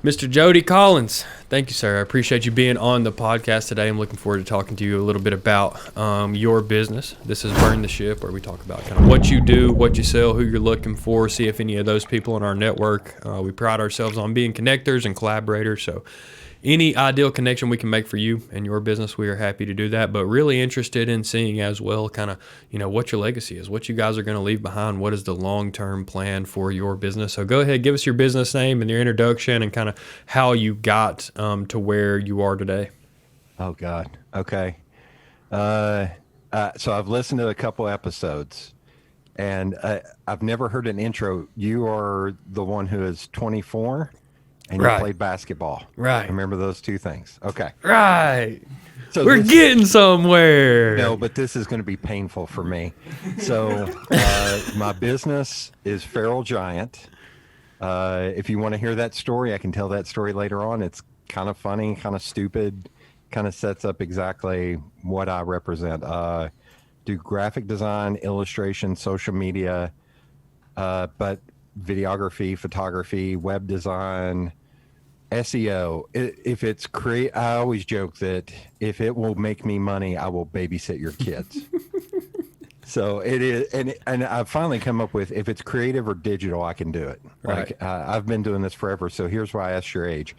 Mr. Jody Collins, thank you, sir. I appreciate you being on the podcast today. I'm looking forward to talking to you a little bit about your business. This is Burn the Ship, where we talk about kind of what you do, what you sell, who you're looking for, see if any of those people in our network. We pride ourselves on being connectors and collaborators, so any ideal connection we can make for you and your business, we are happy to do that. But really interested in seeing as well kind of, what your legacy is, what you guys are going to leave behind, what is the long-term plan for your business. So go ahead, give us your business name and your introduction and kind of how you got to where you are today. Oh, God. Okay. So I've listened to a couple episodes, and I've never heard an intro. You are the one who is 24. And you played basketball. Right. Remember those two things. Okay. Right. So we're getting somewhere. No, but this is going to be painful for me. So my business is Feral Giant. If you want to hear that story, I can tell that story later on. It's kind of funny, kind of stupid, kind of sets up exactly what I represent. Do graphic design, illustration, social media, but videography, photography, web design, SEO. If it's I always joke that if it will make me money, I will babysit your kids. So it is, and I've finally come up with, if it's creative or digital, I can do it. Right. Like I've been doing this forever. So here's why I asked your age.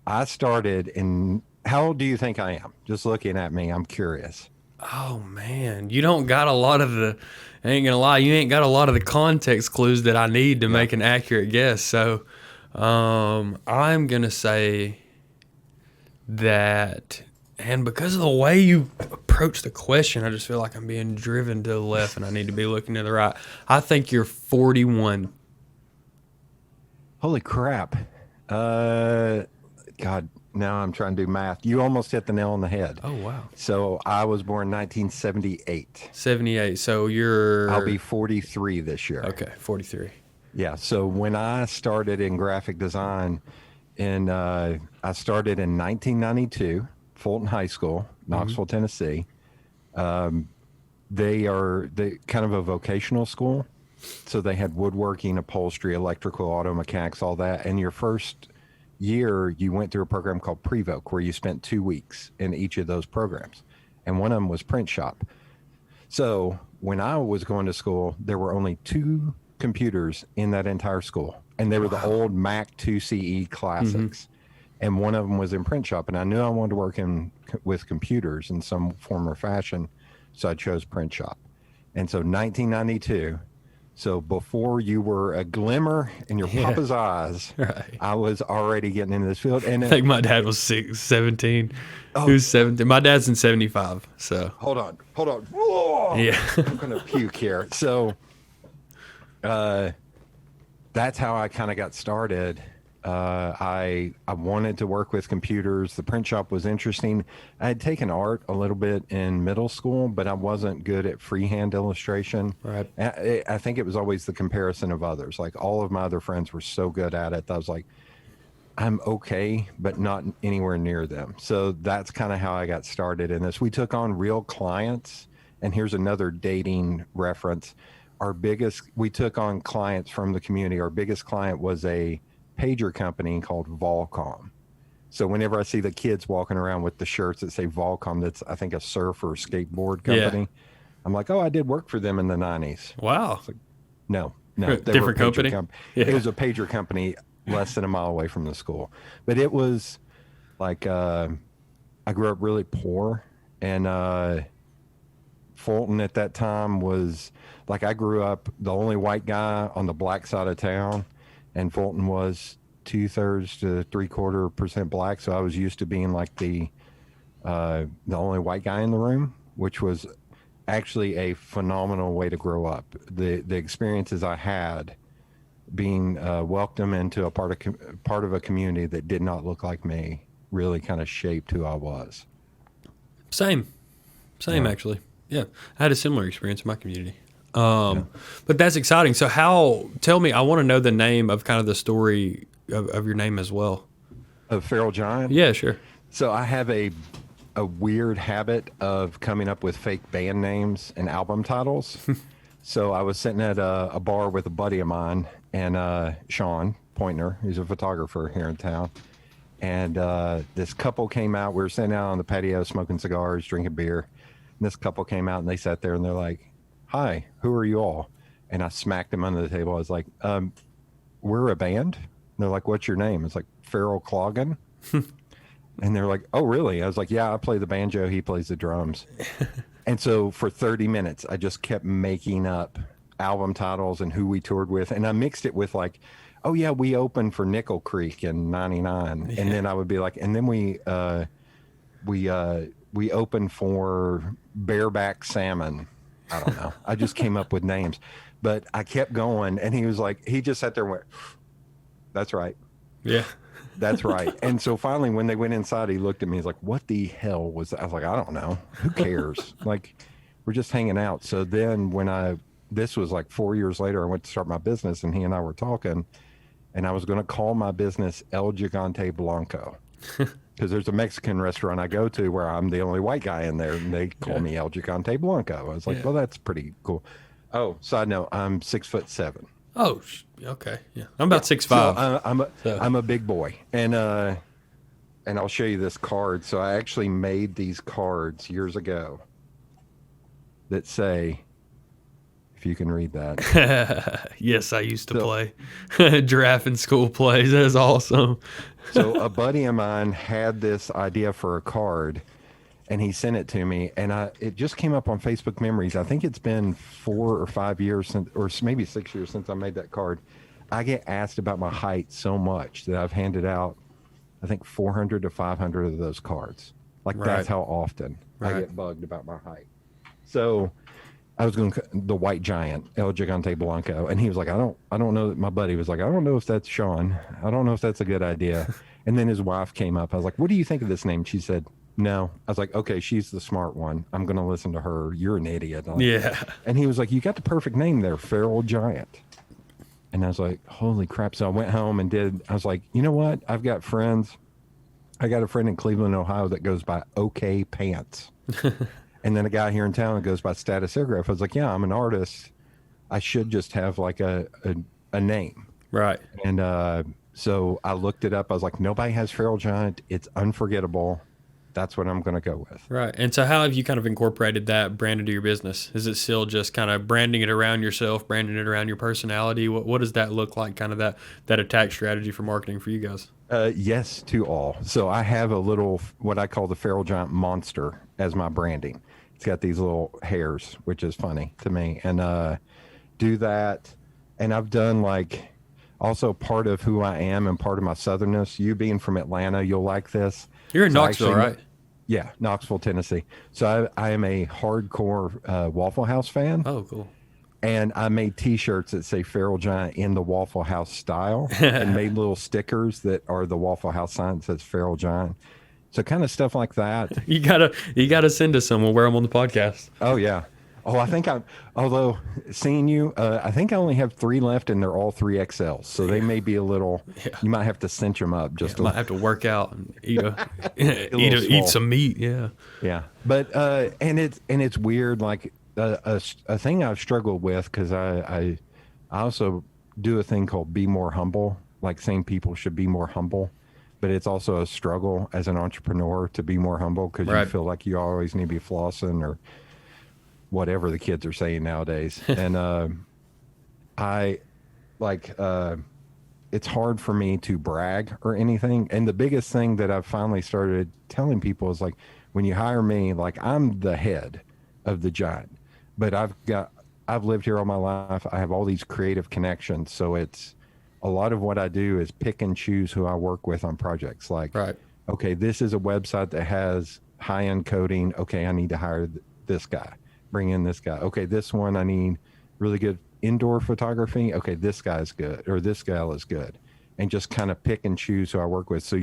I started in, how old do you think I am? Just looking at me, I'm curious. Oh man, you don't got a lot of the, I ain't gonna lie, you ain't got a lot of the context clues that I need to make an accurate guess. So I'm gonna say that, and because of the way you approach the question, I just feel like I'm being driven to the left and I need to be looking to the right. I think you're 41. Holy crap. God, now I'm trying to do math. You almost hit the nail on the head. Oh, wow. So I was born 1978. 78. So I'll be 43 this year. Okay, 43. Yeah. So when I started in graphic design, I started in 1992, Fulton High School, Knoxville, Tennessee. They kind of a vocational school. So they had woodworking, upholstery, electrical, auto mechanics, all that. And your first year, you went through a program called Prevoke, where you spent 2 weeks in each of those programs. And one of them was print shop. So when I was going to school, there were only 2 computers in that entire school. And they were the old Mac 2CE classics. And one of them was in print shop. And I knew I wanted to work with computers in some form or fashion. So I chose print shop. And so 1992, so before you were a glimmer in your papa's eyes, I was already getting into this field. And I think my dad was 17. He was 17. My dad's in 75. So hold on. Whoa! Yeah. I'm going to puke here. So that's how I kind of got started. I wanted to work with computers. The print shop was interesting. I had taken art a little bit in middle school, but I wasn't good at freehand illustration. Right. I think it was always the comparison of others. Like all of my other friends were so good at it that I was like, I'm okay, but not anywhere near them. So that's kind of how I got started in this. We took on real clients, and here's another dating reference. We took on clients from the community. Our biggest client was a pager company called Volcom. So whenever I see the kids walking around with the shirts that say Volcom, that's I think a surf or skateboard company. Yeah. I'm like, oh, I did work for them in the 90s. Wow. Like, no, different company. It was a pager company less than a mile away from the school. But it was like I grew up really poor, and Fulton at that time was like, I grew up the only white guy on the black side of town. And Fulton was 2/3 to 3/4% black, so I was used to being like the only white guy in the room, which was actually a phenomenal way to grow up. The experiences I had being welcomed into a part of a community that did not look like me really kind of shaped who I was. Same, yeah. Actually, yeah, I had a similar experience in my community. But that's exciting. So tell me, I want to know the name of kind of the story of your name as well. Of Feral Giant? Yeah, sure. So I have a weird habit of coming up with fake band names and album titles. So I was sitting at a bar with a buddy of mine, and Sean, Pointner. He's a photographer here in town. And this couple came out. We were sitting out on the patio smoking cigars, drinking beer. And this couple came out and they sat there and they're like, "Hi, who are you all?" And I smacked them under the table. I was like, "We're a band." And they're like, "What's your name?" It's like, "Farrell Cloggin." And they're like, "Oh, really?" I was like, "Yeah, I play the banjo. He plays the drums." And so for 30 minutes, I just kept making up album titles and who we toured with. And I mixed it with like, "Oh yeah, we opened for Nickel Creek in '99." Yeah. And then I would be like, and then we opened for Bareback Salmon. I don't know. I just came up with names, but I kept going. And he was like, he just sat there and went, "That's right. Yeah. That's right." And so finally, when they went inside, he looked at me. He's like, "What the hell was that?" I was like, "I don't know. Who cares?" Like, we're just hanging out. So then this was like 4 years later, I went to start my business and he and I were talking and I was going to call my business El Gigante Blanco because there's a Mexican restaurant I go to where I'm the only white guy in there and they call me El Gigante Blanco. I was like, well, that's pretty cool. Oh, side note, I'm 6'7". Oh, okay. Yeah. I'm about 6'5". So I'm a big boy. And I'll show you this card. So I actually made these cards years ago that say, if you can read that. Yes, I used to play giraffe in school plays. That is awesome. So a buddy of mine had this idea for a card and he sent it to me and it just came up on Facebook Memories. I think it's been 4 or 5 years since, or maybe 6 years since I made that card. I get asked about my height so much that I've handed out, I think 400 to 500 of those cards. Like that's how often I get bugged about my height. So I was going to the white giant, El Gigante Blanco. And he was like, I don't know. My buddy was like, "I don't know if that's Sean. I don't know if that's a good idea." And then his wife came up. I was like, "What do you think of this name?" She said, "No." I was like, "Okay, she's the smart one. I'm going to listen to her. You're an idiot." Yeah. And he was like, "You got the perfect name there, Feral Giant." And I was like, holy crap. So I went home and I was like, you know what? I've got friends. I got a friend in Cleveland, Ohio that goes by OK Pants. And then a guy here in town that goes by Status Aircraft. I was like, yeah, I'm an artist. I should just have like a name. Right. And so I looked it up. I was like, nobody has Feral Giant. It's unforgettable. That's what I'm going to go with. Right. And so how have you kind of incorporated that brand into your business? Is it still just kind of branding it around yourself, branding it around your personality? What does that look like, kind of that attack strategy for marketing for you guys? Yes to all. So I have a little, what I call the Feral Giant monster as my branding. It's got these little hairs, which is funny to me. And do that. And I've done like also part of who I am and part of my southernness. You being from Atlanta, you'll like this. You're in Knoxville, right? Yeah, Knoxville, Tennessee. So I am a hardcore Waffle House fan. Oh, cool. And I made T-shirts that say Feral Giant in the Waffle House style and made little stickers that are the Waffle House sign that says Feral Giant. So kind of stuff like that. You gotta send us some. We'll wear them on the podcast. Oh, yeah. Oh, although seeing you, I think I only have 3 left and they're all 3XL. So they may be a little, you might have to cinch them up. Might have to work out and eat some meat. Yeah. Yeah. But, and it's weird. Like a thing I've struggled with, cause I also do a thing called be more humble. Like saying people should be more humble, but it's also a struggle as an entrepreneur to be more humble. Cause you feel like you always need to be flossing or whatever the kids are saying nowadays. And it's hard for me to brag or anything. And the biggest thing that I've finally started telling people is like, when you hire me, like I'm the head of the Giant, but I've lived here all my life. I have all these creative connections. So it's a lot of what I do is pick and choose who I work with on projects. Like, okay, this is a website that has high-end coding. Okay, I need to hire this guy. Bring in this guy. Okay, this one I need really good indoor photography. Okay, this guy's good, or this gal is good, and just kind of pick and choose who I work with. So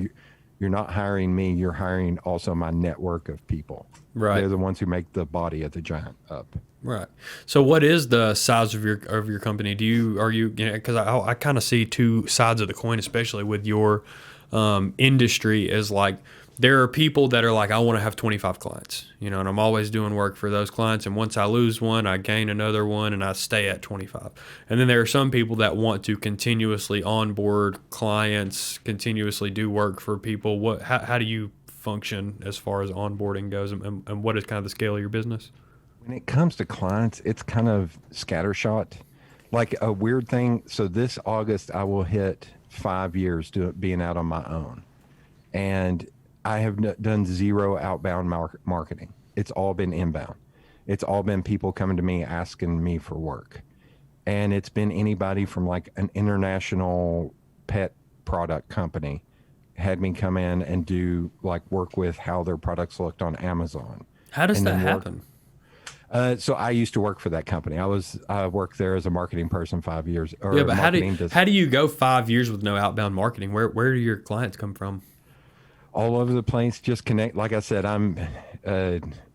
you're not hiring me; you're hiring also my network of people. Right, they're the ones who make the body of the Giant up. Right. So, what is the size of your company? Because I kind of see two sides of the coin, especially with your industry, as like there are people that are like, I want to have 25 clients, and I'm always doing work for those clients. And once I lose one, I gain another one and I stay at 25. And then there are some people that want to continuously onboard clients, continuously do work for people. How do you function as far as onboarding goes, and what is kind of the scale of your business? When it comes to clients, it's kind of scattershot. Like a weird thing. So this August, I will hit 5 years being out on my own. And I have done zero outbound marketing. It's all been inbound. It's all been people coming to me asking me for work. And it's been anybody from like an international pet product company had me come in and do like work with how their products looked on Amazon. How does that happen? So I used to work for that company. I worked there as a marketing person 5 years. Yeah, but how do you go 5 years with no outbound marketing? Where do your clients come from? All over the place, just connect. Like I said, I'm,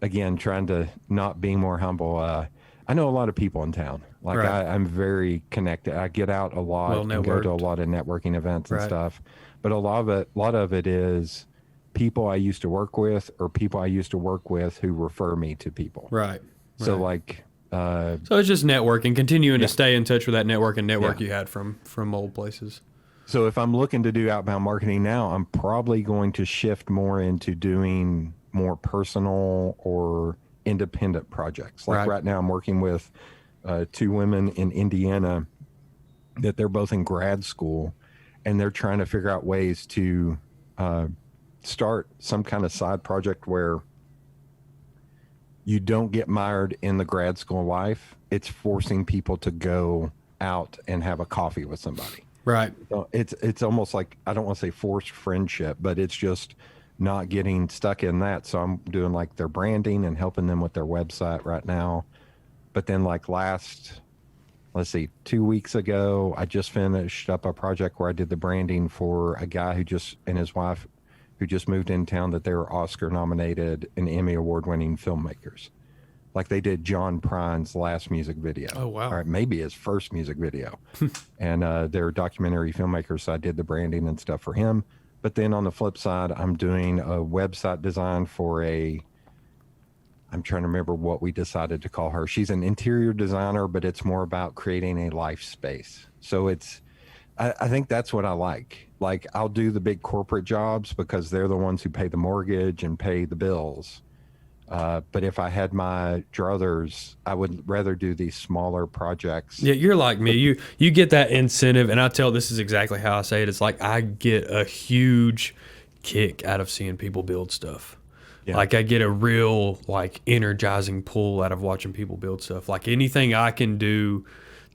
again, trying to not be more humble. I know a lot of people in town. Like right. I'm very connected. I get out a lot and go to a lot of networking events and stuff. But a lot of it is people I used to work with or people I used to work with who refer me to people. Right. So like, so it's just networking, continuing to stay in touch with that network you had from old places. So if I'm looking to do outbound marketing now, I'm probably going to shift more into doing more personal or independent projects. Like right now I'm working with 2 women in Indiana that they're both in grad school, and they're trying to figure out ways to start some kind of side project where you don't get mired in the grad school life. It's forcing people to go out and have a coffee with somebody. Right. It's almost like, I don't want to say forced friendship, but it's just not getting stuck in that. So I'm doing like their branding and helping them with their website right now. But then like 2 weeks ago, I just finished up a project where I did the branding for a guy and his wife who just moved in town, that they were Oscar nominated and Emmy award winning filmmakers. Like they did John Prine's last music video. Oh, wow. Or maybe his first music video. And they're documentary filmmakers, so I did the branding and stuff for him. But then on the flip side, I'm doing a website design for I'm trying to remember what we decided to call her. She's an interior designer, but it's more about creating a life space. So I think that's what I like. Like I'll do the big corporate jobs because they're the ones who pay the mortgage and pay the bills. But if I had my druthers, I would rather do these smaller projects. Yeah, you're like me. You get that incentive, and this is exactly how I say it. It's like I get a huge kick out of seeing people build stuff. Yeah. Like I get a real like energizing pull out of watching people build stuff. Like anything I can do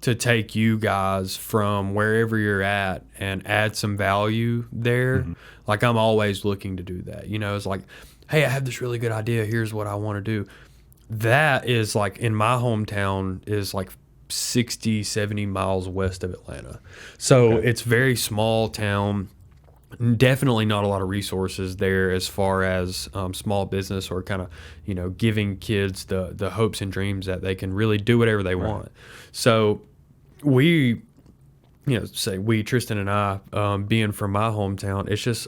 to take you guys from wherever you're at and add some value there. Mm-hmm. Like I'm always looking to do that. It's like, hey, I have this really good idea. Here's what I want to do. That is like in my hometown is like 60, 70 miles west of Atlanta. So It's very small town. Definitely not a lot of resources there as far as small business or kind of, giving kids the hopes and dreams that they can really do whatever they want. So we, Tristan and I, being from my hometown, it's just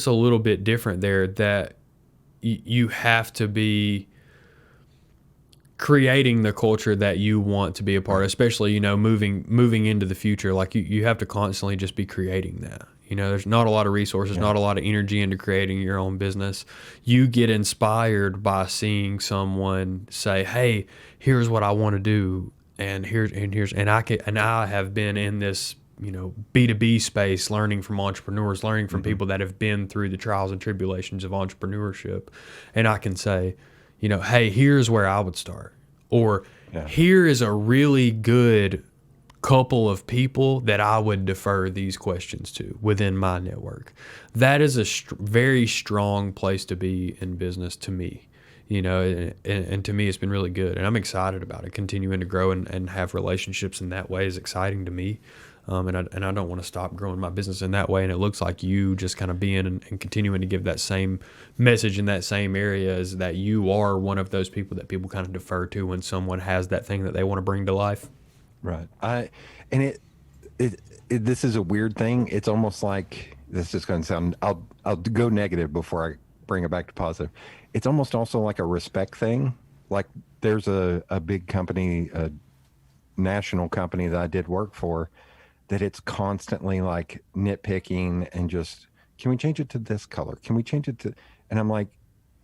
a little bit different there that you have to be creating the culture that you want to be a part of, especially, moving into the future. Like you have to constantly just be creating that. There's not a lot of resources, not a lot of energy into creating your own business. You get inspired by seeing someone say, hey, here's what I want to do. And I have been in this, B2B space, learning from entrepreneurs, learning from people that have been through the trials and tribulations of entrepreneurship. And I can say, hey, here's where I would start. Or here is a really good couple of people that I would defer these questions to within my network. That is a very strong place to be in business to me. And to me, it's been really good. And I'm excited about it. Continuing to grow and have relationships in that way is exciting to me. And I don't want to stop growing my business in that way. And it looks like you just kind of being and continuing to give that same message in that same area is that you are one of those people that people kind of defer to when someone has that thing that they want to bring to life. Right. This is a weird thing. It's almost like this is going to sound, I'll go negative before I bring it back to positive. It's almost also like a respect thing. Like there's a big company, a national company that I did work for, that it's constantly like nitpicking and just, can we change it to this color? Can we change it to, and I'm like,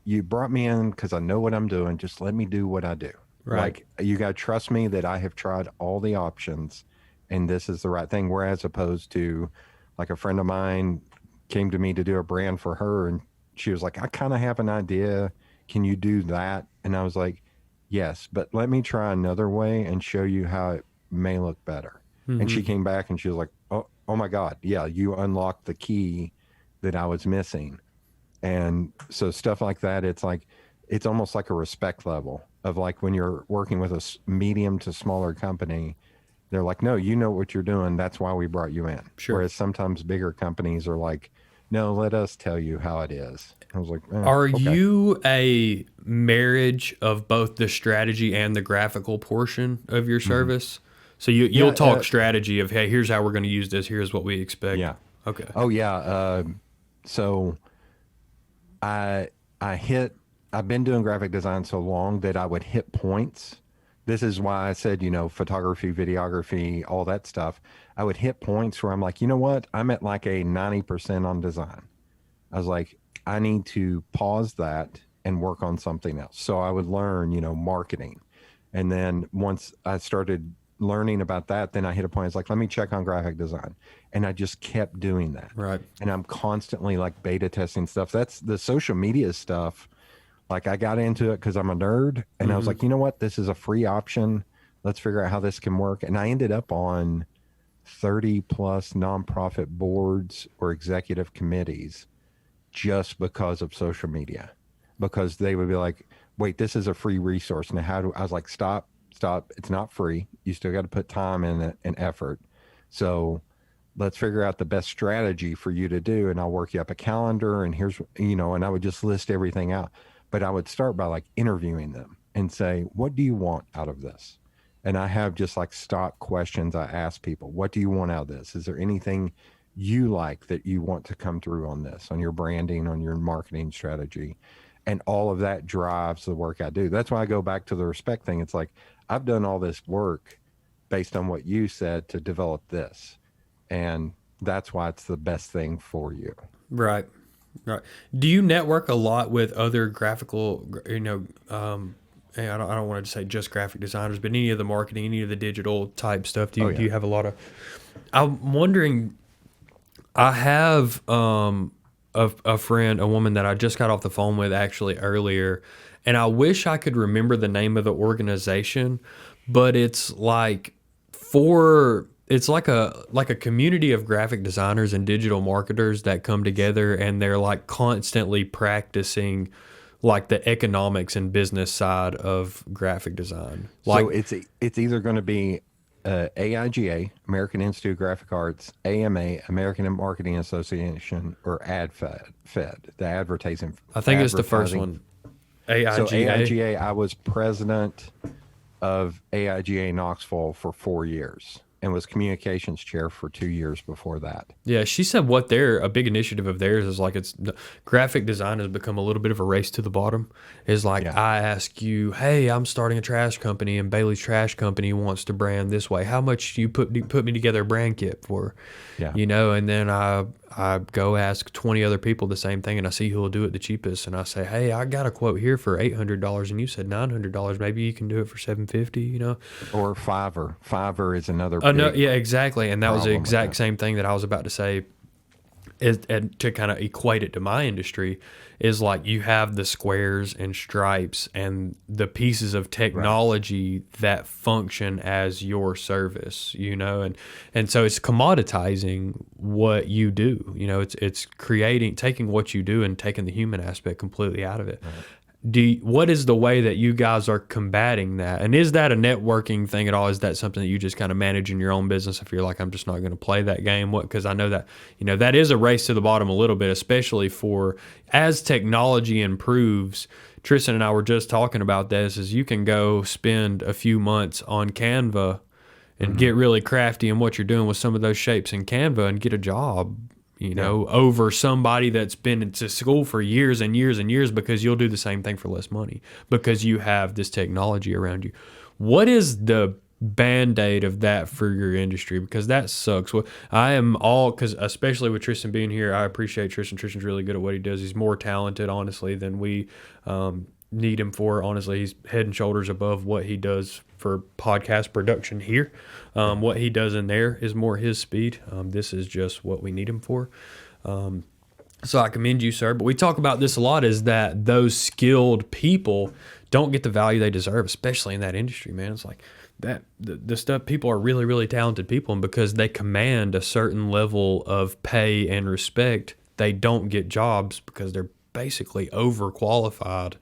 you brought me in because I know what I'm doing. Just let me do what I do. Right. Like you got to trust me that I have tried all the options and this is the right thing. Whereas opposed to like a friend of mine came to me to do a brand for her and she was like, I kind of have an idea. Can you do that? And I was like, yes, but let me try another way and show you how it may look better. And she came back and she was like, oh my God. Yeah. You unlocked the key that I was missing. And so stuff like that, it's like, it's almost like a respect level of like when you're working with a medium to smaller company, they're like, no, you know what you're doing. That's why we brought you in. Sure. Whereas sometimes bigger companies are like, no, let us tell you how it is. I was like, Are okay. you a marriage of both the strategy and the graphical portion of your service? So you'll talk strategy of, hey, here's how we're going to use this. Here's what we expect. Yeah. Okay. Oh yeah. So I've been doing graphic design so long that I would hit points. This is why I said, photography, videography, all that stuff. I would hit points where I'm like, you know what? I'm at like a 90% on design. I was like, I need to pause that and work on something else. So I would learn, marketing. And then once I started learning about that, then I hit a point. It's like, let me check on graphic design. And I just kept doing that. Right. And I'm constantly like beta testing stuff. That's the social media stuff. Like I got into it because I'm a nerd and I was like, you know what? This is a free option. Let's figure out how this can work. And I ended up on 30 plus nonprofit boards or executive committees just because of social media, because they would be like, wait, this is a free resource. Now, I was like, stop. It's not free. You still got to put time in it and effort. So let's figure out the best strategy for you to do. And I'll work you up a calendar and here's, and I would just list everything out. But I would start by like interviewing them and say, what do you want out of this? And I have just like stock questions I ask people. What do you want out of this? Is there anything you like that you want to come through on this, on your branding, on your marketing strategy? And all of that drives the work I do. That's why I go back to the respect thing. It's like, I've done all this work based on what you said to develop this. And that's why it's the best thing for you. Right. Right. Do you network a lot with other graphical, I don't want to say just graphic designers, but any of the marketing, any of the digital type stuff? Do you have a lot of, I'm wondering, I have a friend, a woman that I just got off the phone with actually earlier, and I wish I could remember the name of the organization, but it's like it's like a community of graphic designers and digital marketers that come together and they're like constantly practicing like the economics and business side of graphic design. Like, so it's either going to be AIGA, American Institute of Graphic Arts, AMA, American Marketing Association, or AdFed, the advertising. I think it's the first one. AIGA. So AIGA, I was president of AIGA Knoxville for 4 years and was communications chair for 2 years before that. Yeah, she said a big initiative of theirs is like graphic design has become a little bit of a race to the bottom. Is like, I ask you, hey, I'm starting a trash company and Bailey's Trash Company wants to brand this way. How much do you put me together a brand kit for? Yeah. And then I go ask 20 other people the same thing and I see who will do it the cheapest. And I say, hey, I got a quote here for $800 and you said $900. Maybe you can do it for $750, Or Fiverr. Fiverr is another no, yeah, exactly. And that was the exact same thing that I was about to say. And to kind of equate it to my industry is like you have the squares and stripes and the pieces of technology that function as your service, and so it's commoditizing what you do. It's taking what you do and taking the human aspect completely out of it. What is the way that you guys are combating that? And is that a networking thing at all? Is that something that you just kind of manage in your own business if you're like, I'm just not going to play that game? Because I know that, that is a race to the bottom a little bit, especially as technology improves. Tristan and I were just talking about this, is you can go spend a few months on Canva and get really crafty in what you're doing with some of those shapes in Canva and get a job over somebody that's been to school for years and years and years, because you'll do the same thing for less money because you have this technology around you. What is the band-aid of that for your industry? Because that sucks. Well, I am all, because especially with Tristan being here, I appreciate Tristan. Tristan's really good at what he does. He's more talented, honestly, than we need him for. Honestly, he's head and shoulders above what he does for podcast production here. What he does in there is more his speed. This is just what we need him for. So I commend you, sir. But we talk about this a lot, is that those skilled people don't get the value they deserve, especially in that industry, man. It's like that the stuff, people are really, really talented people, and because they command a certain level of pay and respect, they don't get jobs because they're basically overqualified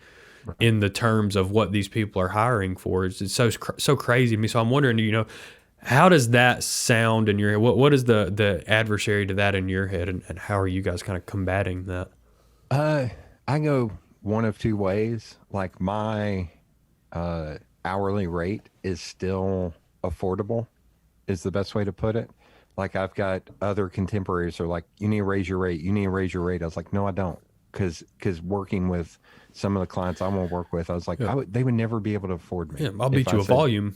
in the terms of what these people are hiring for. It's so crazy to me. So I'm wondering, how does that sound in your head? What is the adversary to that in your head, and how are you guys kind of combating that? I go one of two ways. Like, my hourly rate is still affordable, is the best way to put it. Like, I've got other contemporaries who are like, you need to raise your rate. You need to raise your rate. I was like, no, I don't. Because working with some of the clients I want to work with, I was like, they would never be able to afford me. Yeah, I'll beat you a volume.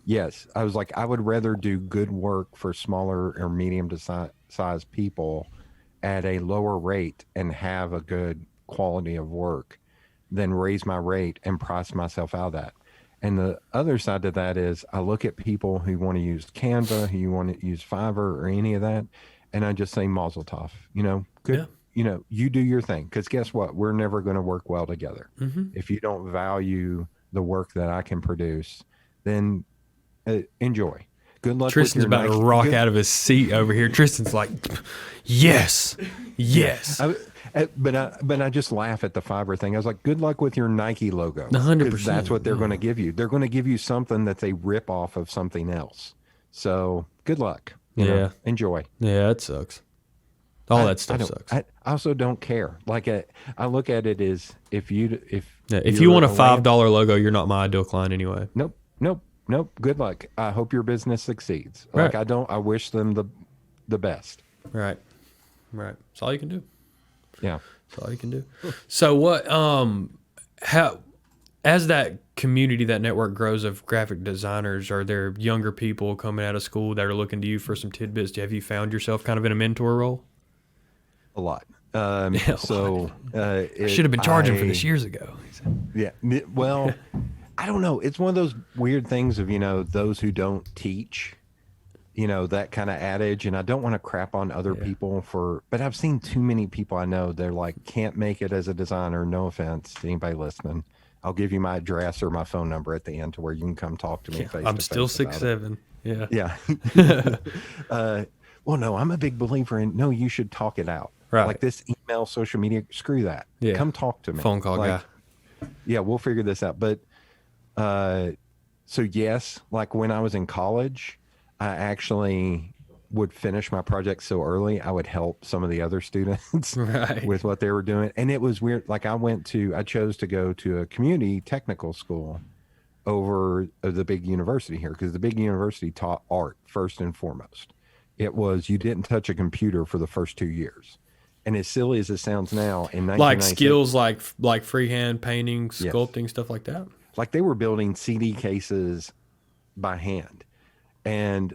Yes. I was like, I would rather do good work for smaller or medium to size people at a lower rate and have a good quality of work than raise my rate and price myself out of that. And the other side to that is, I look at people who want to use Canva, who want to use Fiverr or any of that, and I just say mazel tov. Good. Yeah. You do your thing, because guess what? We're never going to work well together. Mm-hmm. If you don't value the work that I can produce, then enjoy. Good luck. Tristan's with your about to rock out of his seat over here. Tristan's like, yes. But I just laugh at the Fiverr thing. I was like, good luck with your Nike logo. 100%. That's what they're going to give you. They're going to give you something that's a rip off of something else. So good luck. Enjoy. Yeah, it sucks. All that stuff sucks. I also don't care. Like, I look at it as, if you want a $5 logo, you're not my ideal client anyway. Nope. Good luck. I hope your business succeeds. Right. Like, I wish them the best. Right. That's all you can do. Yeah. That's all you can do. So what, how, as that community, that network grows of graphic designers, are there younger people coming out of school that are looking to you for some tidbits? Have you found yourself kind of in a mentor role? A lot. I should have been charging for this years ago. Yeah. Well, I don't know. It's one of those weird things of, those who don't teach, that kind of adage. And I don't want to crap on other people but I've seen too many people I know, they're like, can't make it as a designer. No offense to anybody listening. I'll give you my address or my phone number at the end to where you can come talk to me. I'm still 6'7". Yeah. Yeah. Well, no, I'm a big believer in, no, you should talk it out. Right. Like, this email, social media, screw that. Yeah. Come talk to me. Phone call guy. Yeah, we'll figure this out. But so yes, like, when I was in college, I actually would finish my project so early, I would help some of the other students with what they were doing. And it was weird. Like, I chose to go to a community technical school over the big university here, because the big university taught art first and foremost. It was, you didn't touch a computer for the first 2 years. And as silly as it sounds now, in 1996, like skills like freehand painting, sculpting, stuff like that. Like, they were building CD cases by hand. And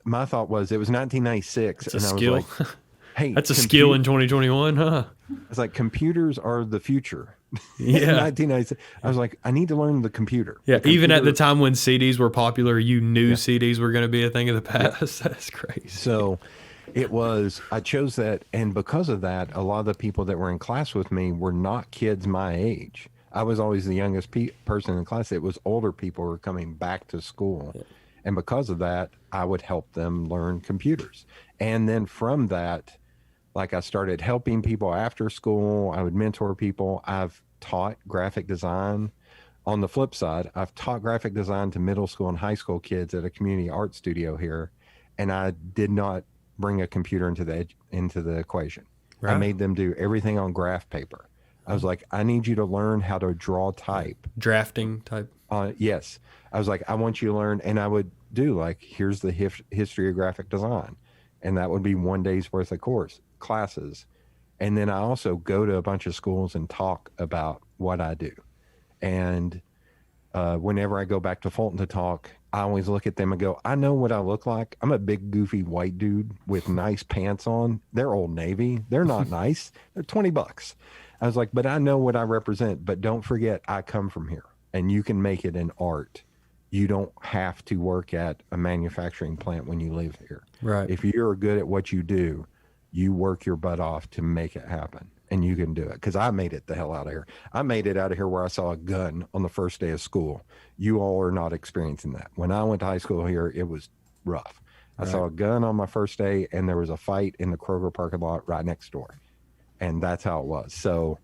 my thought was, it was 1996. It's a skill. Was like, hey, that's a skill in 2021, huh? It's like, computers are the future. Yeah. 1996. I was like, I need to learn the computer. Yeah. Even at the time when CDs were popular, you knew CDs were going to be a thing of the past. Yeah. That's crazy. So I chose that. And because of that, a lot of the people that were in class with me were not kids my age. I was always the youngest person in class. It was older people who were coming back to school. Yeah. And because of that, I would help them learn computers. And then from that, like, I started helping people after school. I would mentor people. I've taught graphic design. On the flip side, I've taught graphic design to middle school and high school kids at a community art studio here. And I did not bring a computer into the equation. Right. I made them do everything on graph paper. I was like, I need you to learn how to draw type. Drafting type? Yes. I was like, I want you to learn. And I would do, like, here's the history of graphic design. And that would be 1 day's worth of course. classes. And then I also go to a bunch of schools and talk about what I do. And whenever I go back to Fulton to talk, I always look at them and go, I know what I look like. I'm a big, goofy white dude with nice pants on. They're Old Navy. They're not nice. They're $20. I was like, but I know what I represent. But don't forget, I come from here, and you can make it in art. You don't have to work at a manufacturing plant when you live here. Right. If you're good at what you do, you work your butt off to make it happen, and you can do it. Because I made it the hell out of here. I made it out of here where I saw a gun on the first day of school. You all are not experiencing that. When I went to high school here, it was rough. I saw a gun on my first day, and there was a fight in the Kroger parking lot right next door. And that's how it was. So,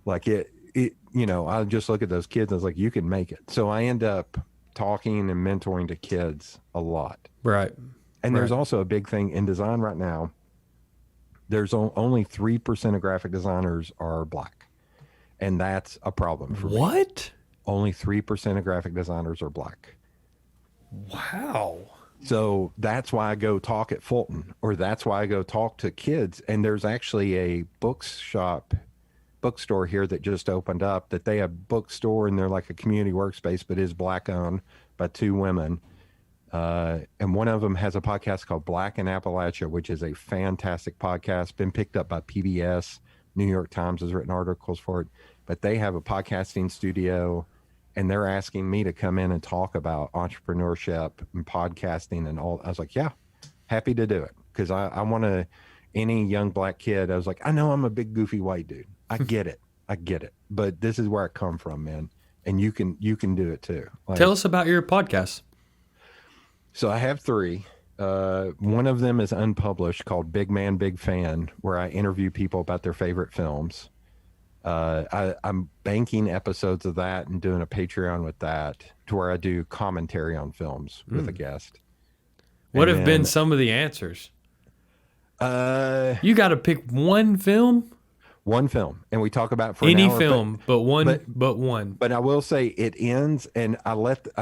like, I just look at those kids, and I was like, you can make it. So I end up talking and mentoring to kids a lot. Right. And there's also a big thing in design right now. There's only 3% of graphic designers are black. And that's a problem for me. What? Only 3% of graphic designers are black. Wow. So that's why I go talk at Fulton, or that's why I go talk to kids. And there's actually a bookstore here that just opened up, that they have bookstore, and they're like a community workspace, but is black owned by two women. And one of them has a podcast called Black in Appalachia, which is a fantastic podcast, been picked up by PBS. New York Times has written articles for it, but they have a podcasting studio, and they're asking me to come in and talk about entrepreneurship and podcasting and all. I was like, yeah, happy to do it. Cause I want to, any young black kid, I was like, I know I'm a big goofy white dude. I get it. But this is where I come from, man. And you can do it too. Like, tell us about your podcast. So I have 3. One of them is unpublished, called Big Man, Big Fan, where I interview people about their favorite films. I'm banking episodes of that and doing a Patreon with that, to where I do commentary on films with a guest. What have been some of the answers? You got to pick one film. One film, and we talk about for any an hour, film, but one. But I will say it ends, and I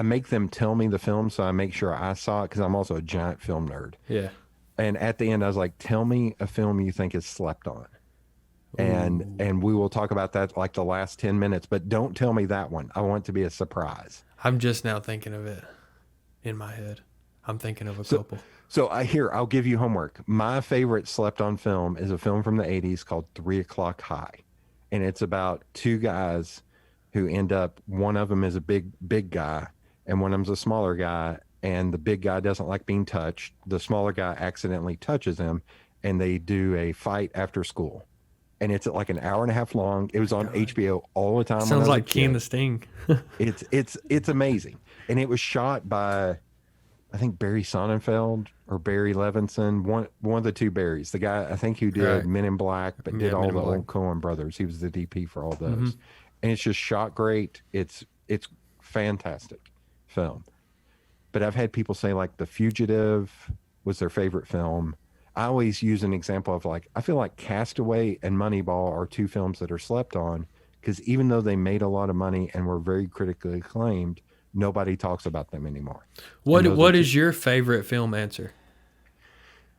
make them tell me the film, so I make sure I saw it, because I'm also a giant film nerd. Yeah. And at the end, I was like, tell me a film you think is slept on. And we will talk about that like the last 10 minutes, but don't tell me that one. I want it to be a surprise. I'm just now thinking of it in my head. I'm thinking of a couple. So I'll give you homework. My favorite slept on film is a film from the 80s called 3 O'Clock High. And it's about 2 guys who end up, one of them is a big guy, and one of them's a smaller guy, and the big guy doesn't like being touched. The smaller guy accidentally touches him, and they do a fight after school. And it's like an hour and a half long. It was on HBO all the time. Sounds like Key and the Sting. It's amazing. And it was shot by, I think, Barry Sonnenfeld or Barry Levinson, one of the 2 Barrys. The guy, I think, who did Men in Black, but did all the old Coen brothers. He was the DP for all those. Mm-hmm. And it's just shot great. It's fantastic film. But I've had people say, like, The Fugitive was their favorite film. I always use an example of, like, I feel like Castaway and Moneyball are 2 films that are slept on, because even though they made a lot of money and were very critically acclaimed, nobody talks about them anymore. What is your favorite film answer?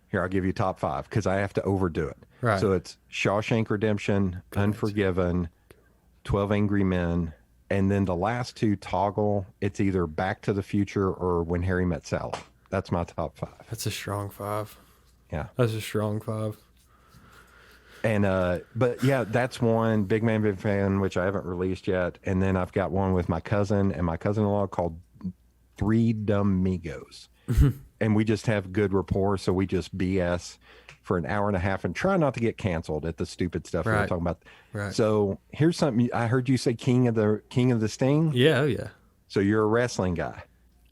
Here, I'll give you top 5, because I have to overdo it. Right. So it's Shawshank Redemption, Unforgiven, 12 Angry Men, and then the last 2 toggle. It's either Back to the Future or When Harry Met Sally. That's my top 5. That's a strong 5. Yeah. That's a strong 5. And but yeah, that's one, Big Man, Big Fan, which I haven't released yet. And then I've got one with my cousin and my cousin-in-law called 3 Dumb Migos. And we just have good rapport, so we just BS for an hour and a half and try not to get canceled at the stupid stuff we were talking about. Right. So here's something I heard you say: King of the Sting. Yeah, yeah. So you're a wrestling guy.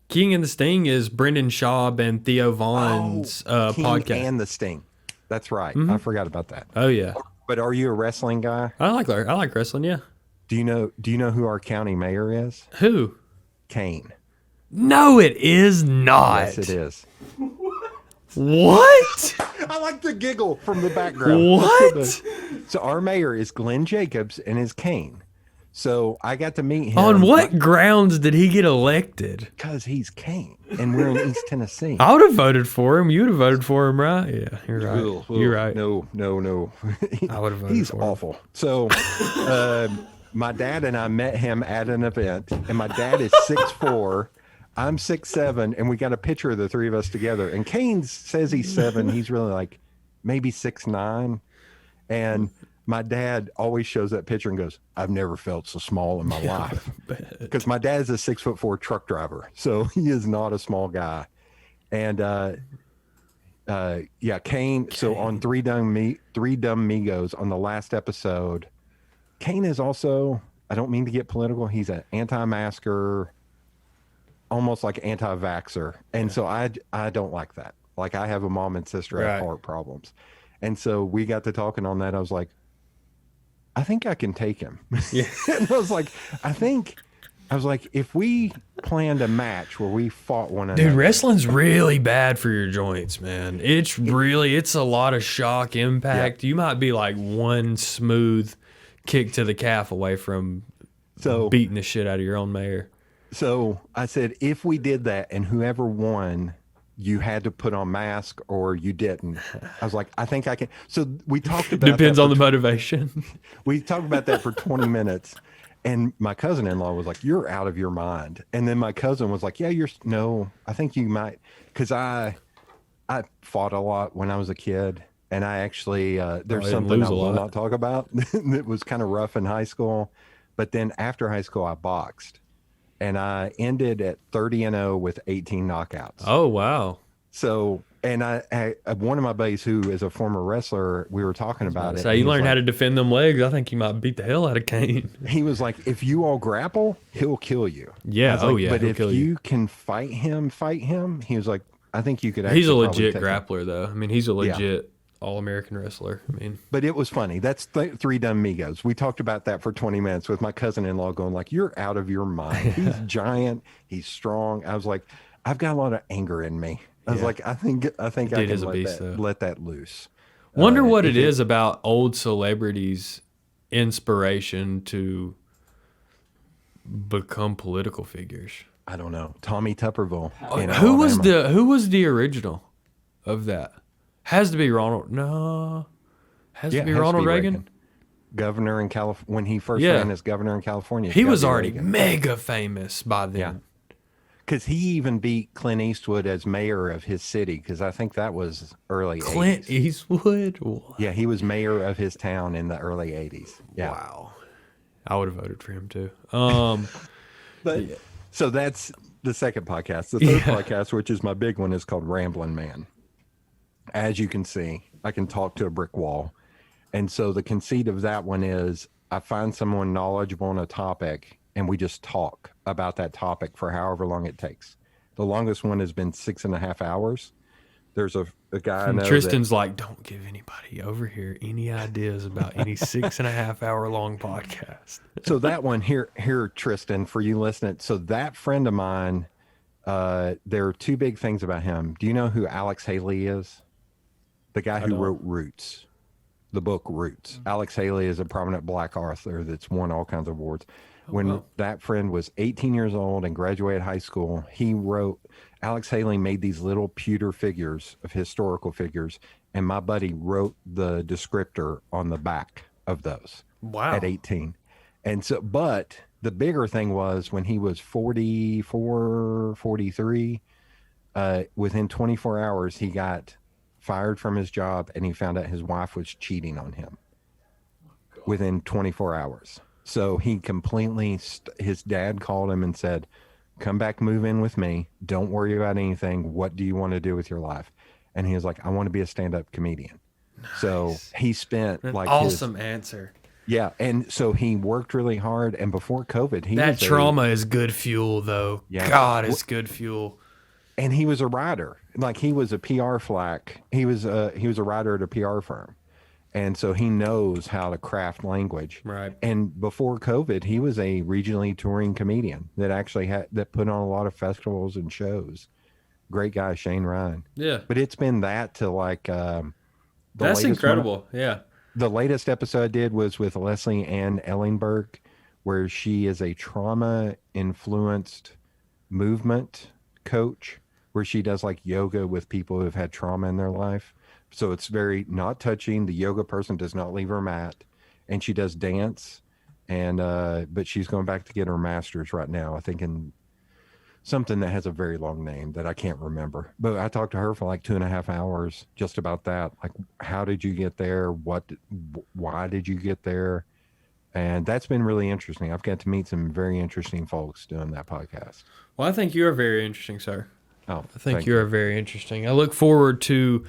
King and the Sting is Brendan Schaub and Theo Vaughn's King podcast. And the Sting. That's right. I forgot about that. Oh yeah. But are you a wrestling guy? I like wrestling. Yeah. Do you know who our county mayor is? Who? Kane. No, it is not. Yes, it is. What? I like the giggle from the background. What? So our mayor is Glenn Jacobs and is Kane. So I got to meet him. On what grounds did he get elected? Because he's Kane, and we're in East Tennessee. I would have voted for him. You would have voted for him, right? Yeah, you're right. Ugh, You're right. No. I would have voted He's for him. awful. So my dad and I met him at an event, and my dad is 6'4". I'm 6'7", and we got a picture of the three of us together. And Kane says he's 7. He's really like maybe 6'9". And my dad always shows that picture and goes, "I've never felt so small in my life." Because my dad's a 6'4" truck driver, so he is not a small guy. And Kane. So on Three Dumb Migos on the last episode, Kane is also, I don't mean to get political, he's an anti-masker, almost like anti-vaxxer. And so I don't like that. Like, I have a mom and sister have heart problems. And so we got to talking on that. I was like, I think I can take him. Yeah. And I was like, if we planned a match where we fought one another. Dude, wrestling's really bad for your joints, man. It's a lot of shock impact. You might be like one smooth kick to the calf away from beating the shit out of your own mare. So I said, if we did that and whoever won, you had to put on mask or you didn't. I was like, I think I can. So we talked about Depends on the motivation. We talked about that for 20 minutes. And my cousin-in-law was like, "You're out of your mind." And then my cousin was like, "Yeah, I think you might." Because I fought a lot when I was a kid. And I actually, there's something I will not talk about. It was kind of rough in high school. But then after high school, I boxed. And I ended at 30-0 with 18 knockouts. Oh, wow. So, and I one of my buddies who is a former wrestler, we were talking about it. So you learned how to defend them legs. I think you might beat the hell out of Kane. He was like, if you all grapple, he'll kill you. Yeah. But if you can fight him, he was like, I think you could actually. He's a legit grappler, though. I mean, he's a legit all-American wrestler. I mean, but it was funny. That's Three Dumb Migos. We talked about that for 20 minutes with my cousin-in-law going like, "You're out of your mind." He's giant. He's strong. I was like, I've got a lot of anger in me. I was like, I think I can let that loose. Wonder what it is about old celebrities' inspiration to become political figures. I don't know. Tommy Tupperville. Who was the original of that? Has to be Ronald. No, has to be Ronald Reagan. Governor in California, when he first ran as governor in California. He was already mega famous by then. Yeah. Because he even beat Clint Eastwood as mayor of his city, because I think that was early 80s. Clint Eastwood? What? Yeah, he was mayor of his town in the early 80s. Yeah. Wow. I would have voted for him too. So that's the second podcast. The third podcast, which is my big one, is called Ramblin' Man. As you can see, I can talk to a brick wall. And so the conceit of that one is I find someone knowledgeable on a topic and we just talk about that topic for however long it takes. The longest one has been 6.5 hours. There's a guy I know Tristan's like, don't give anybody over here any ideas about any 6.5 hour long podcast. So that one here, Tristan, for you listening. So that friend of mine, there are two big things about him. Do you know who Alex Haley is? The guy who wrote Roots, the book Roots. Mm-hmm. Alex Haley is a prominent black author that's won all kinds of awards. When that friend was 18 years old and graduated high school, Alex Haley made these little pewter figures of historical figures, and my buddy wrote the descriptor on the back of those. Wow. At 18. And so, but the bigger thing was when he was 44, 43, within 24 hours, he got fired from his job and he found out his wife was cheating on him within 24 hours. So he completely, his dad called him and said, come back, move in with me. Don't worry about anything. What do you want to do with your life? And he was like, I want to be a stand-up comedian. Nice. So he spent awesome answer. Yeah. And so he worked really hard. And before COVID, that trauma is good fuel though. Yeah. God, it's good fuel. And he was a writer. Like he was a PR flack. He was a writer at a PR firm. And so he knows how to craft language. Right. And before COVID, he was a regionally touring comedian that actually that put on a lot of festivals and shows. Great guy, Shane Ryan. Yeah. But it's been that to like that's incredible. Yeah. The latest episode I did was with Leslie Ann Ellenberg, where she is a trauma influenced movement coach, where she does like yoga with people who have had trauma in their life. So it's very not touching. The yoga person does not leave her mat, and she does dance. And but she's going back to get her master's right now, I think in something that has a very long name that I can't remember. But I talked to her for like 2.5 hours just about that. Like, how did you get there? Why did you get there? And that's been really interesting. I've got to meet some very interesting folks doing that podcast. Well, I think you are very interesting, sir. Oh, I think you are very interesting. I look forward to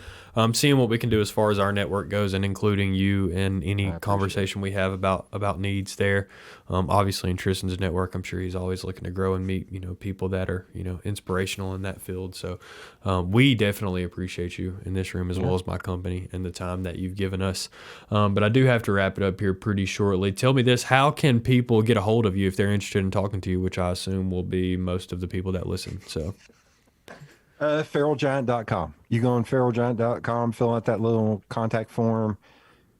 seeing what we can do as far as our network goes, and including you in any conversation we have about needs there. Obviously, in Tristan's network, I'm sure he's always looking to grow and meet people that are inspirational in that field. So we definitely appreciate you in this room as well as my company and the time that you've given us. But I do have to wrap it up here pretty shortly. Tell me this: how can people get a hold of you if they're interested in talking to you? Which I assume will be most of the people that listen. So. feralgiant.com. You go on feralgiant.com, fill out that little contact form,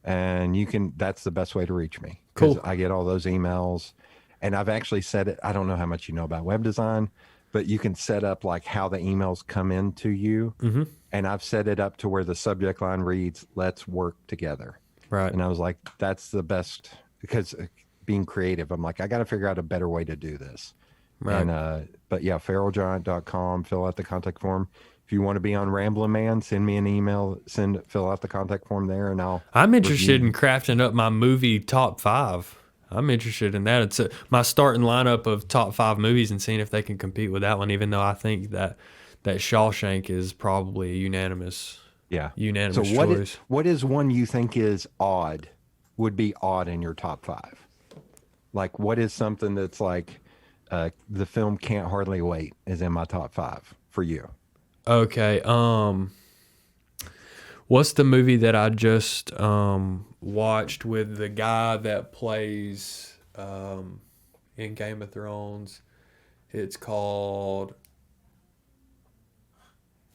and that's the best way to reach me. Cool. I get all those emails, and I've actually set it. I don't know how much you know about web design, but you can set up like how the emails come into you. Mm-hmm. And I've set it up to where the subject line reads, "Let's work together." Right. And I was like, that's the best, because being creative, I'm like, I got to figure out a better way to do this. Right. And, but yeah, feralgiant.com, fill out the contact form. If you want to be on Ramblin' Man, send me an email, fill out the contact form there, and I'm interested in crafting up my movie top 5. I'm interested in that. It's my starting lineup of top 5 movies and seeing if they can compete with that one, even though I think that Shawshank is probably a unanimous choice. What is one you think would be odd in your top 5? Like, what is something that's like, the film Can't Hardly Wait is in my top 5 for you? Okay. What's the movie that I just watched with the guy that plays in Game of Thrones? It's called.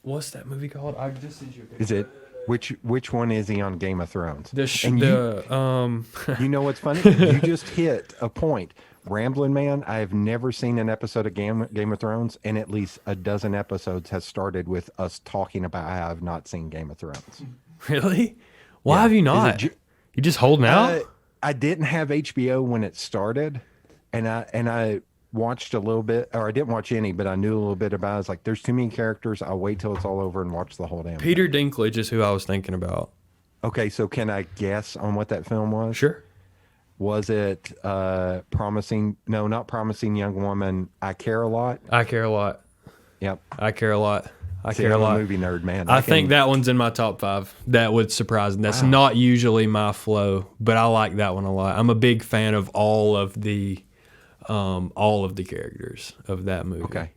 What's that movie called? I just sent you a picture. Is it which one is he on Game of Thrones? You know what's funny? You just hit a point. Ramblin' Man, I have never seen an episode of Game of Thrones, and at least a dozen episodes has started with us talking about how I've not seen Game of Thrones. Really? Why have you not? You just holding out? I didn't have HBO when it started, and I watched a little bit, or I didn't watch any, but I knew a little bit about it. I was like, there's too many characters. I'll wait till it's all over and watch the whole damn thing. Peter Dinklage is who I was thinking about. Okay, so can I guess on what that film was? Sure. Was it Promising? No, not Promising Young Woman. I Care a Lot. I Care a Lot. Yep. I Care a Lot. I'm a movie nerd, man. I think that one's in my top 5. That would surprise me. That's not usually my flow, but I like that one a lot. I'm a big fan of all of the characters of that movie. Okay.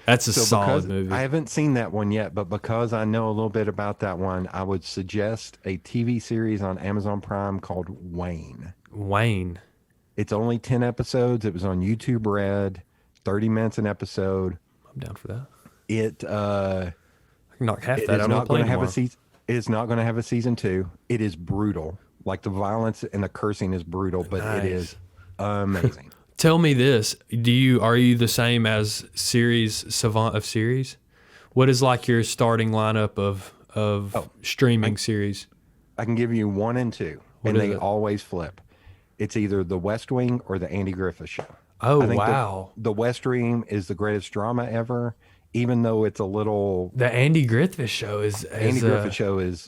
That's a solid movie. I haven't seen that one yet, but because I know a little bit about that one, I would suggest a TV series on Amazon Prime called Wayne. It's only 10 episodes. It was on YouTube Red, 30 minutes an episode. I'm down for that. I can knock half that out on a plane tomorrow. It is not going to have a season 2. It is brutal. Like, the violence and the cursing is brutal, but It is amazing. Tell me this: are you the same as series savant of series? What is like your starting lineup of streaming series? I can give you 1 and 2, and they always flip. It's either The West Wing or The Andy Griffith Show. Oh, wow! The West Wing is the greatest drama ever, even though it's a little. The Andy Griffith Show is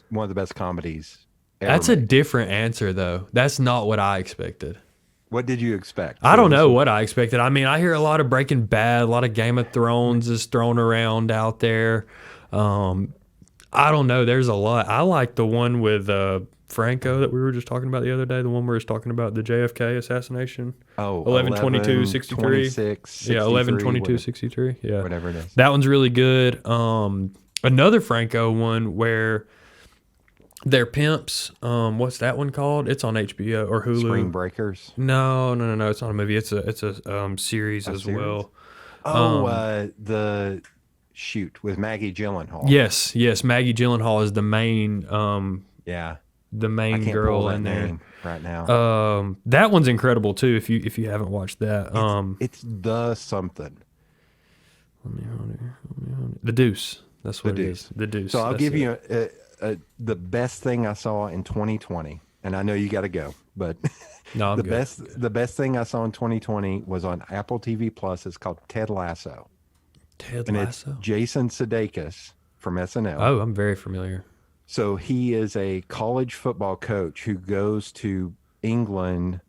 one of the best comedies ever. That's a different answer, though. That's not what I expected. What did you expect? I don't know what I expected. I mean, I hear a lot of Breaking Bad, a lot of Game of Thrones is thrown around out there. I don't know. There's a lot. I like the one with Franco that we were just talking about the other day, the one where it's talking about the JFK assassination. Oh, 11/22/63. Yeah, 11/22/63. Yeah, whatever it is. That one's really good. Another Franco one where they're pimps. What's that one called? It's on HBO or Hulu. Spring Breakers. No. It's not a movie. It's a series as well. The Shoot with Maggie Gyllenhaal. Yes. Maggie Gyllenhaal is the main. Yeah. the I main can't girl pull that in there. name right now. That one's incredible too. If you haven't watched that, It's the something. The Deuce. That's what The it Deuce. is. The Deuce. So I'll That's give it. you the best thing I saw in 2020, and I know you got to go, but No, I'm the good. the best thing I saw in 2020 was on Apple TV Plus. It's called Ted Lasso, Ted and it's Lasso. Jason Sudeikis from SNL. Oh, I'm very familiar. So he is a college football coach who goes to England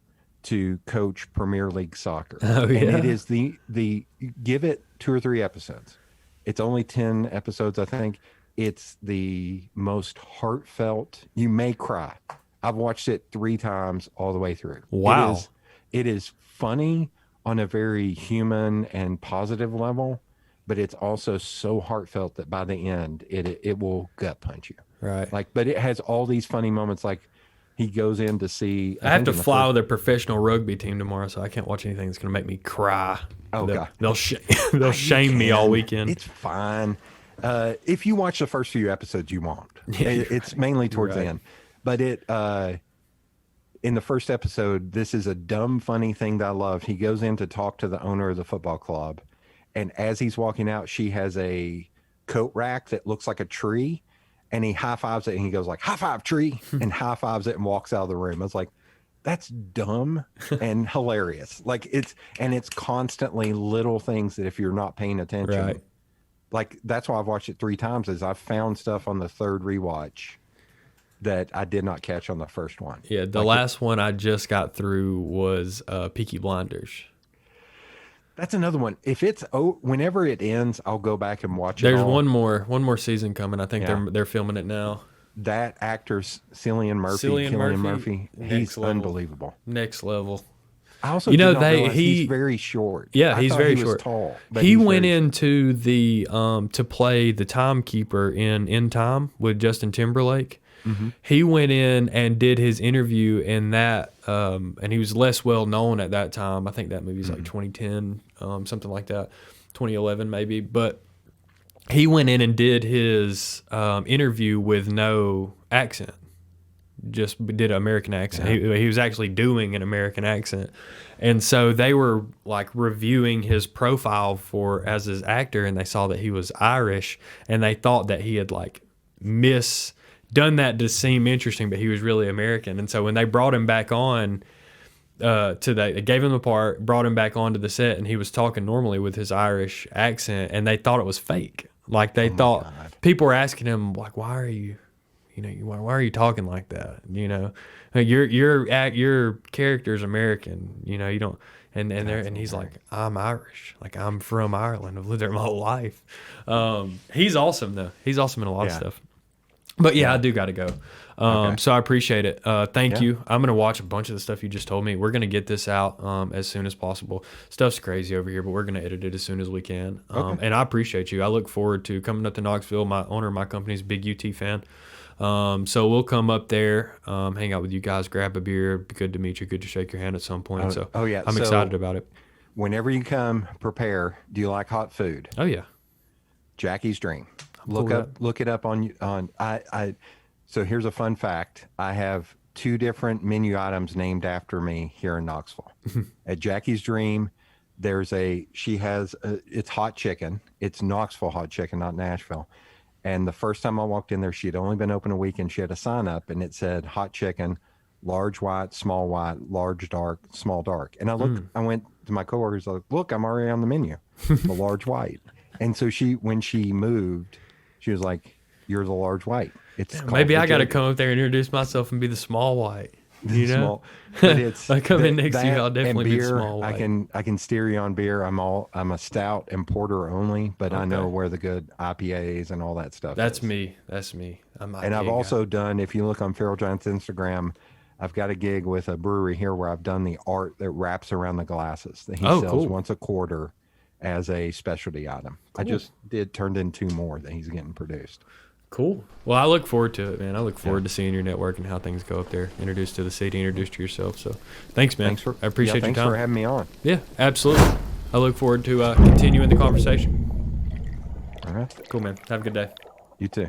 to coach Premier League soccer. Oh, And yeah? it is the give it 2 or 3 episodes. It's only 10 episodes, I think. It's the most heartfelt. You may cry. I've watched it 3 times all the way through. Wow. It is funny on a very human and positive level, but it's also so heartfelt that by the end it will gut punch you. Right. Like, but it has all these funny moments. Like he goes in to see. I have to think in the fly first- with a professional rugby team tomorrow, so I can't watch anything that's going to make me cry. Oh, God. They'll they'll shame me all can. weekend. It's fine. If you watch the first few episodes, you won't. Yeah, you're It's mainly towards the right. end. But in the first episode, this is a dumb, funny thing that I love. He goes in to talk to the owner of the football club. And as he's walking out, she has a coat rack that looks like a tree. And he high fives it and he goes like, high five tree, and high fives it and walks out of the room. I was like, that's dumb and hilarious. Like it's constantly little things that if you're not paying attention, Right. like that's why I've watched it 3 times is I've found stuff on the third rewatch that I did not catch on the first one. Yeah, the last one I just got through was Peaky Blinders. That's another one. If it's whenever it ends, I'll go back and watch it. There's all. one more season coming. I think Yeah. they're filming it now. That actor, Cillian Murphy, next he's level. unbelievable. Next level. I also You know, did not realize he- he's very short. Yeah, I he's thought very he was short. tall. But He he's went very- into the to play the timekeeper in Time with Justin Timberlake. Mm-hmm. He went in and did his interview in that, and he was less well known at that time. I think that movie's Mm-hmm. like 2010, something like that, 2011 maybe. But he went in and did his interview with no accent. Just did an American accent. He was actually doing an American accent. And so they were like reviewing his profile for as his actor, and they saw that he was Irish, and they thought that he had like done that to seem interesting, but he was really American. And so when they brought him back on they gave him the part, brought him back onto the set, and he was talking normally with his Irish accent, and they thought it was fake. Like they thought people were asking him like, why are you talking like that? You know, like, your character's American. You know, you don't. And he's like, I'm Irish. Like I'm from Ireland. I've lived there my whole life. He's awesome though. He's awesome in a lot of stuff. But yeah, I do got to go. So I appreciate it. Thank you. I'm going to watch a bunch of the stuff you just told me. We're going to get this out as soon as possible. Stuff's crazy over here, but we're going to edit it as soon as we can. And I appreciate you. I look forward to coming up to Knoxville. My owner of my company is a big UT fan. So we'll come up there, hang out with you guys, grab a beer. Be good to meet you. Good to shake your hand at some point. yeah. I'm So excited about it. Whenever you come, prepare. Do you like hot food? Oh yeah. Jackie's Dream. cool with Look it up on. So here's a fun fact. I have 2 different menu items named after me here in Knoxville. At Jackie's Dream, it's hot chicken. It's Knoxville hot chicken, not Nashville. And the first time I walked in there, she had only been open a week, and she had a sign up, and it said hot chicken, large white, large dark, small dark. And I went to my coworkers, like, look, I'm already on the menu, the large white. And so when she moved, she was like, you're the large white. It's called Maybe the I got to Jody. come up there and introduce myself and be the small white. You know, Small, but it's I come in next to you, that I'll definitely and be beer, small white. I can steer you on beer. I'm a stout and porter only, but I know where the good IPAs and all that stuff. That's is. me. That's me. I'm And I've also done. If you look on Feral Giant's Instagram, I've got a gig with a brewery here where I've done the art that wraps around the glasses that he sells cool. once a quarter as a specialty item. I just turned in 2 more that he's getting produced. Cool. Well, I look forward to it, man. I look forward to seeing your network and how things go up there. Introduced to the city, introduced to yourself. So thanks, man. I appreciate your thanks time. for having me on. Yeah, absolutely. I look forward to continuing the conversation. All right. Cool, man. Have a good day. You too.